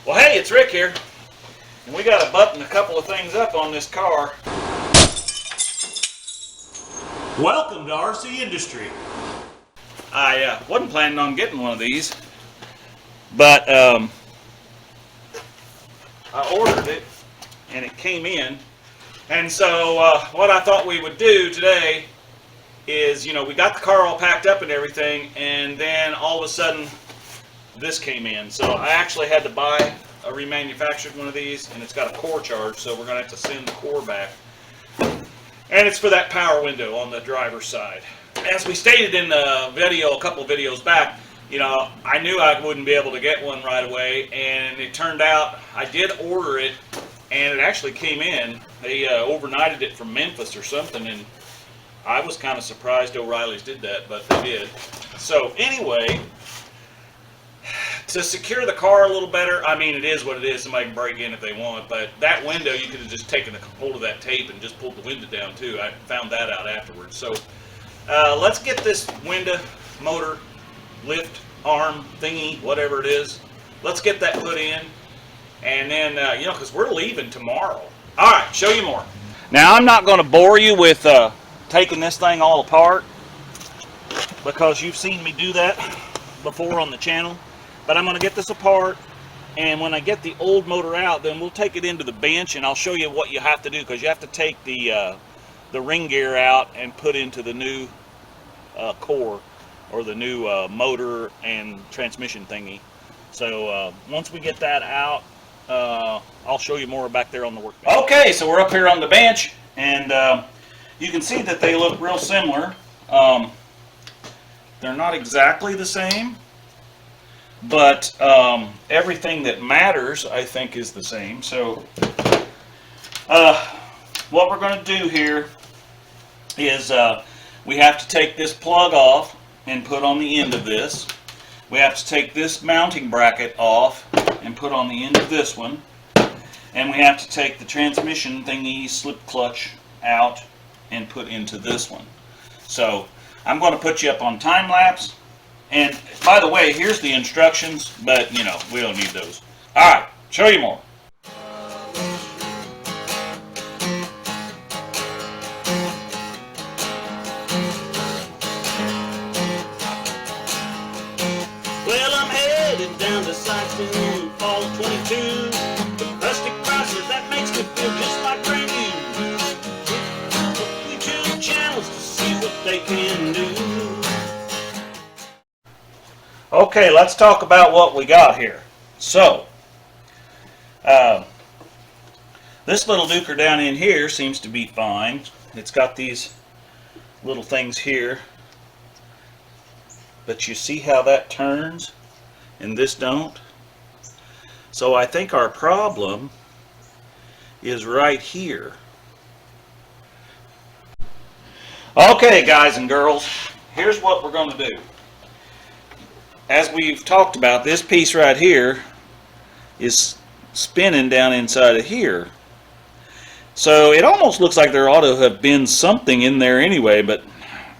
Well, hey, it's Rick here, and we got to button a couple of things up on this car. Welcome to RCindustry. I wasn't planning on getting one of these, but I ordered it, and it came in. And so what I thought we would do today is, you know, we got the car all packed up and everything, and then all of a sudden this came in. So I actually had to buy a remanufactured one of these, and it's got a core charge, so we're going to have to send the core back. And it's for that power window on the driver's side. As we stated in the video, a couple of videos back, you know, I knew I wouldn't be able to get one right away, and it turned out I did order it, and it actually came in. They overnighted it from Memphis or something, and I was kind of surprised O'Reilly's did that, but they did. So anyway, to secure the car a little better, I mean, it is what it is. Somebody can break in if they want, but that window, you could have just taken a hold of that tape and just pulled the window down too. I found that out afterwards. So let's get this window, motor, lift, arm, thingy, whatever it is. Let's get that put in, and then, you know, because we're leaving tomorrow. All right, show you more. Now, I'm not going to bore you with taking this thing all apart, because you've seen me do that before on the channel. But I'm going to get this apart, and when I get the old motor out, then we'll take it into the bench, and I'll show you what you have to do, because you have to take the ring gear out and put into the new core, or the new motor and transmission thingy. So once we get that out, I'll show you more back there on the workbench. Okay, so we're up here on the bench, and you can see that they look real similar. They're not exactly the same, but everything that matters, I think, is the same. So what we're going to do here is we have to take this plug off and put on the end of this. We have to take this mounting bracket off and put on the end of this one. And we have to take the transmission thingy, slip clutch, out and put into this one. So I'm going to put you up on time lapse. And by the way, here's the instructions, but you know, we don't need those. All right, show you more. Well, I'm headed down to Sikeston in fall of 22. The CrustyChrysler, that makes me feel just like brand new. YouTube channels to see what they can do. Okay, let's talk about what we got here. So, this little duker down in here seems to be fine. It's got these little things here, but you see how that turns and this don't? So I think our problem is right here. Okay, guys and girls, here's what we're going to do. As we've talked about, this piece right here is spinning down inside of here. So it almost looks like there ought to have been something in there anyway, but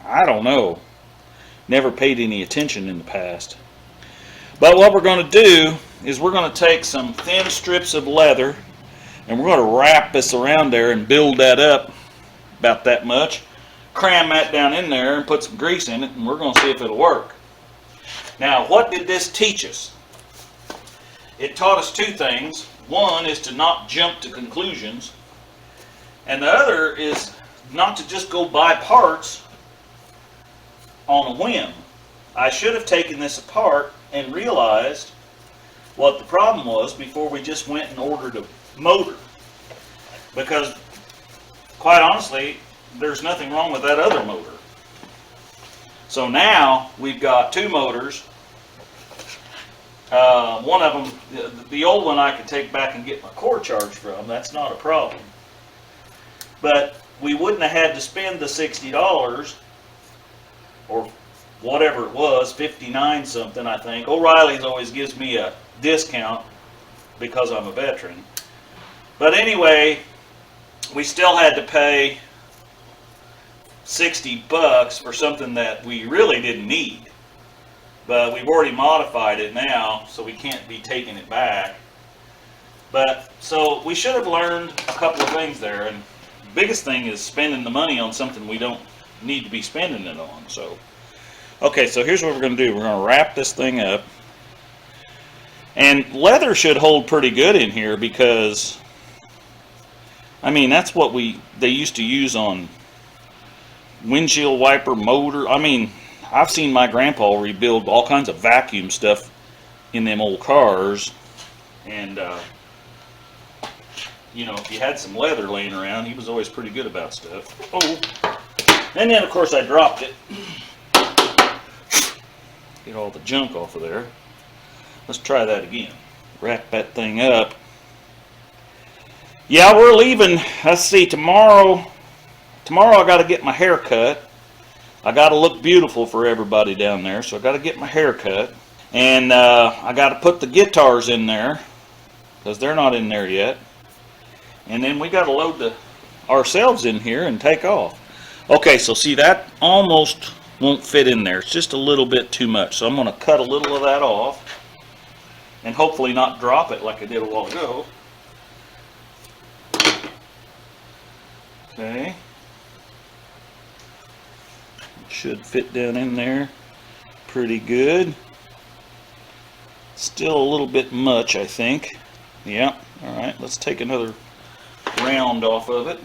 I don't know. Never paid any attention in the past. But what we're going to do is we're going to take some thin strips of leather, and we're going to wrap this around there and build that up about that much. Cram that down in there and put some grease in it, and we're going to see if it'll work. Now, what did this teach us? It taught us two things. One is to not jump to conclusions, and the other is not to just go buy parts on a whim. I should have taken this apart and realized what the problem was before we just went and ordered a motor. Because, quite honestly, there's nothing wrong with that other motor. So now we've got two motors. One of them, the old one, I could take back and get my core charge from. That's not a problem. But we wouldn't have had to spend the $60 or whatever it was, 59 something, I think. O'Reilly's always gives me a discount because I'm a veteran. But anyway, we still had to pay $60 for something that we really didn't need. But we've already modified it now, so we can't be taking it back. But so we should have learned a couple of things there, and the biggest thing is spending the money on something we don't need to be spending it on. So okay, so here's what we're going to do. We're going to wrap this thing up. And leather should hold pretty good in here because, I mean, that's what they used to use on windshield wiper motor. I mean, I've seen my grandpa rebuild all kinds of vacuum stuff in them old cars. And, you know, if you had some leather laying around, he was always pretty good about stuff. Oh, and then, of course, I dropped it. Get all the junk off of there. Let's try that again. Wrap that thing up. Yeah, we're leaving. Let's see, tomorrow I got to get my hair cut. I got to look beautiful for everybody down there, so I got to get my hair cut. And I got to put the guitars in there because they're not in there yet. And then we got to load ourselves in here and take off. Okay, so see, that almost won't fit in there. It's just a little bit too much. So I'm going to cut a little of that off and hopefully not drop it like I did a while ago. Okay. It should fit down in there pretty good. Still a little bit much, I think. Yeah. All right, let's take another round off of it.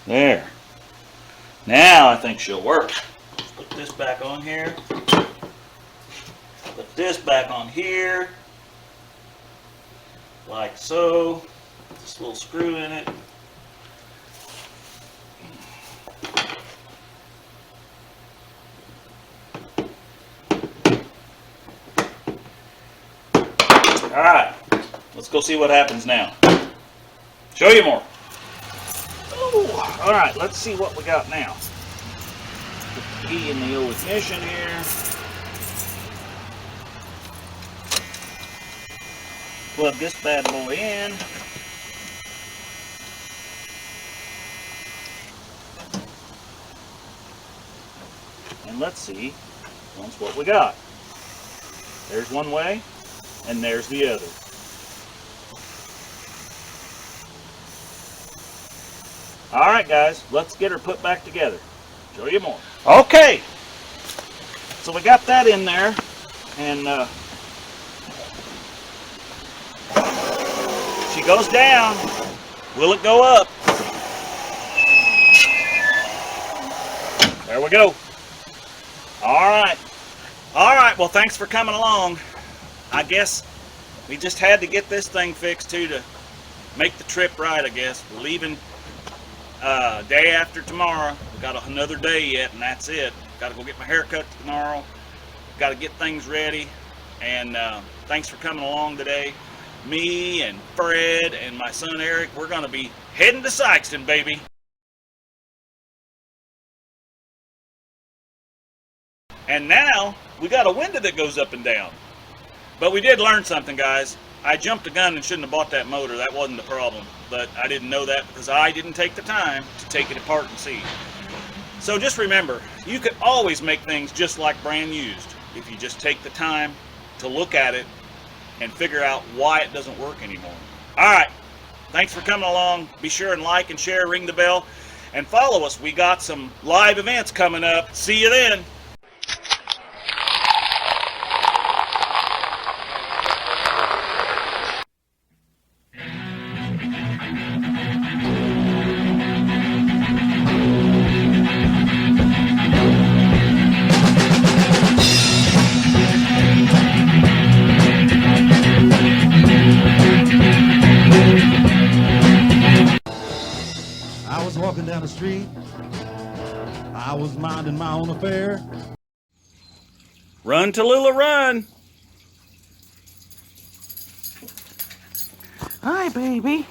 There. Now I think she'll work. Let's put this back on here. Put this back on here. Like so. This little screw in it. Alright. Let's go see what happens now. Show you more. All right, let's see what we got now. Put the key in the old ignition here. Plug this bad boy in. And let's see once what we got. There's one way, and there's the other. Alright guys, let's get her put back together. Show you more. Okay, so we got that in there, and she goes down. Will it go up? There we go. Alright. Alright, well thanks for coming along. I guess we just had to get this thing fixed too to make the trip right, I guess. We're leaving day after tomorrow. We got another day yet, and that's it. Got to go get my hair cut tomorrow. Got to get things ready. And thanks for coming along today. Me and Fred and my son Eric, we're going to be heading to Sikeston, baby. And now we got a window that goes up and down. But we did learn something, guys. I jumped the gun and shouldn't have bought that motor. That wasn't the problem. But I didn't know that because I didn't take the time to take it apart and see. So just remember, you could always make things just like brand used if you just take the time to look at it and figure out why it doesn't work anymore. Alright, thanks for coming along. Be sure and like and share, ring the bell, and follow us. We got some live events coming up. See you then. Walking down the street, I was minding my own affair. Run, Tallulah, run! Hi, baby.